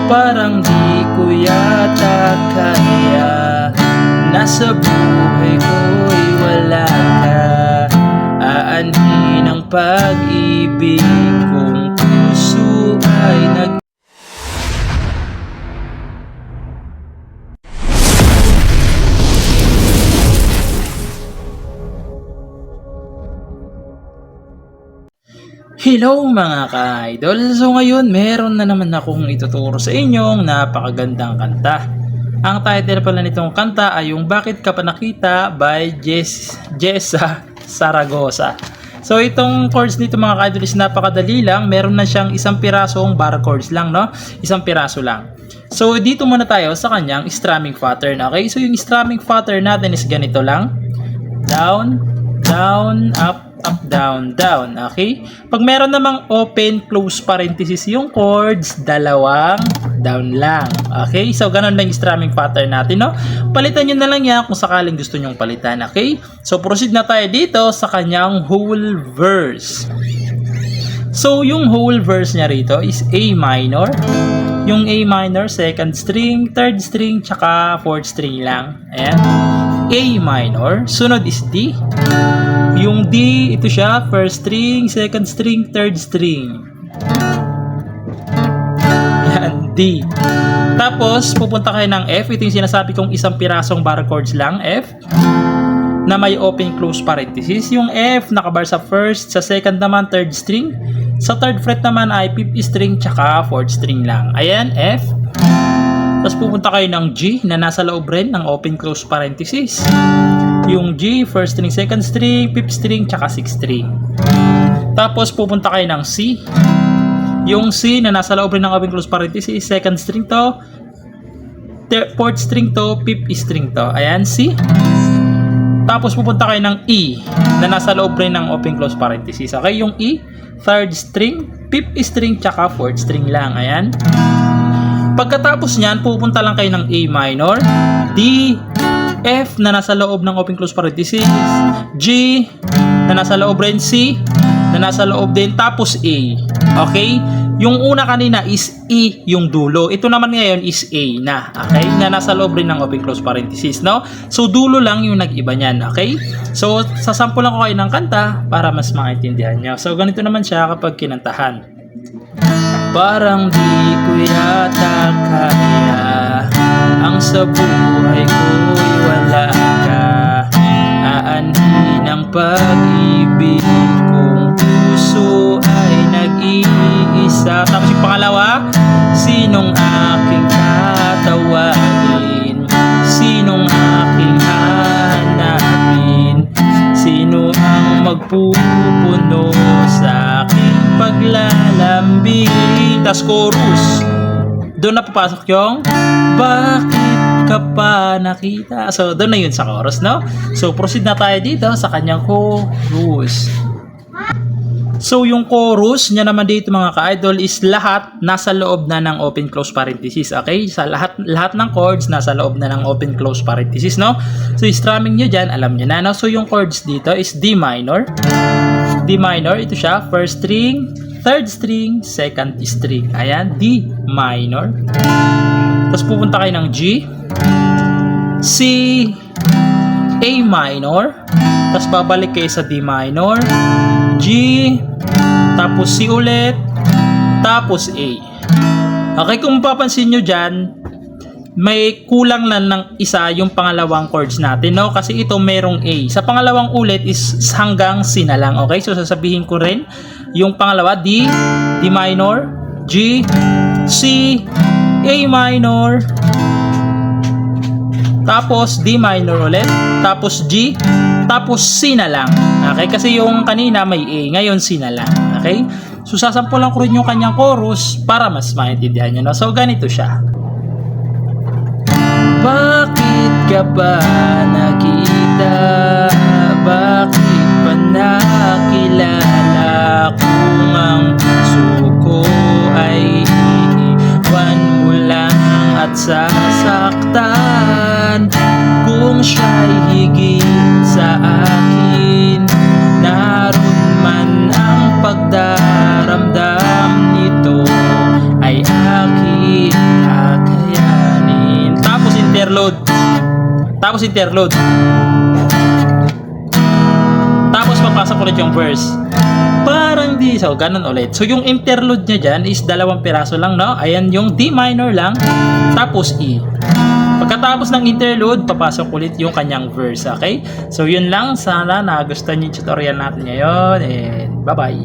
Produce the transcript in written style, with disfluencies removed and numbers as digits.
Parang di ko yata kaya, nasa buhay ko'y wala ka. Aanhin ang pag-ibig kung puso ay nag Hello mga ka-idol! So ngayon meron na naman akong ituturo sa inyong napakagandang kanta. Ang title pala nitong kanta ay yung Bakit Ka Pa Nakita by Jessa Saragosa. So itong chords nito mga ka-idol is napakadali lang. Meron na siyang isang pirasong bar chords lang, no? Isang piraso lang. So dito muna tayo sa kanyang strumming pattern. Okay? So yung strumming pattern natin is ganito lang. Down, down, up, up, down, down. Okay? Pag meron namang open, close parenthesis yung chords, dalawang down lang. Okay? So, ganun lang yung strumming pattern natin, no? Palitan nyo na lang yan kung sakaling gusto nyong palitan. Okay? So, proceed na tayo dito sa kanyang whole verse. So, yung whole verse niya rito is A minor. Yung A minor, second string, third string, tsaka fourth string lang. Ayan. A minor. Sunod is D. Yung D, ito siya, first string, second string, third string. Yan, D. Tapos, pupunta kayo ng F. Ito yung sinasabi kong isang pirasong bar chords lang, F, na may open close parenthesis. Yung F, nakabar sa first, sa second naman, third string. Sa third fret naman ay fifth string, tsaka fourth string lang. Ayan, F. Tapos pupunta kayo ng G, na nasa loob rin ng open close parenthesis. Yung G, first string, second string, fifth string, tsaka sixth string. Tapos pupunta kayo ng C. Yung C na nasa loob rin ng open close parenthesis, second string to, fourth string to, fifth string to. Ayan, C. Tapos pupunta kayo ng E na nasa loob rin ng open close parenthesis. Okay, yung E, third string, fifth string, tsaka fourth string lang. Ayan. Pagkatapos niyan, pupunta lang kayo ng A minor, D, F na nasa loob ng open close parenthesis, G na nasa loob rin, C na nasa loob din, tapos A. Okay? Yung una kanina is E yung dulo. Ito naman ngayon is A na. Okay? Na nasa loob rin ng open close parenthesis, no? So dulo lang yung nag-iba niyan. Okay? So sasampulan ko kayo ng kanta para mas maintindihan nyo. So ganito naman siya kapag kinantahan. Parang di ko yata kaya, ang sa buhay ko'y wala ka. Aanhin ang pag-ibig kung puso ay nag-iisa. Tapos yung pangalawa, sinong aking tatawagin? Sinong aking hahanapin? Sino ang magpupuno sa aking paglalambing? Tas chorus, doon na papasok yung Bakit Ka Pa Nakita. So doon na yun sa chorus, no? So proceed na tayo dito sa kanyang chorus. So yung chorus niya naman dito mga ka-idol is lahat nasa loob na ng open close parenthesis. Okay? Sa lahat ng chords nasa loob na ng open close parenthesis, no? So yung strumming nyo dyan, alam nyo na, no? So yung chords dito is D minor. D minor, ito siya, first string, third string, second string. Ayan, D minor. Tapos pupunta kayo ng G, C, A minor. Tapos babalik kayo sa D minor, G, tapos C ulit, tapos A. Okay, kung mapapansin nyo dyan, may kulang lang ng isa yung pangalawang chords natin, no? Kasi ito merong A. Sa pangalawang ulit is hanggang C na lang. Okay, so sasabihin ko rin yung pangalawa, D, D minor, G, C, A minor, tapos D minor ulit, tapos G, tapos C na lang. Okay, kasi yung kanina may A, ngayon C na lang. Okay, so sasampulan ko rin yung kanyang chorus para mas maintindihan nyo, no? So ganito siya. Bakit ka ba nakita? Bakit pa nakilala kung ang puso ko ay iiwan mo lang at sasaktan? Kung siya'y higit sa akin, naroon man ang pagdaramdam nito ay akin di kakayanin. Tapos interlude. Tapos interlude. Tapos papasok ulit yung verse. Parang di. So, ganun ulit. So, yung interlude niya dyan is 2 piraso lang, no? Ayan yung D minor lang. Tapos E. Pagkatapos ng interlude, papasok ulit yung kanyang verse, okay? So, yun lang. Sana nagustuhan yung tutorial natin ngayon. And bye-bye.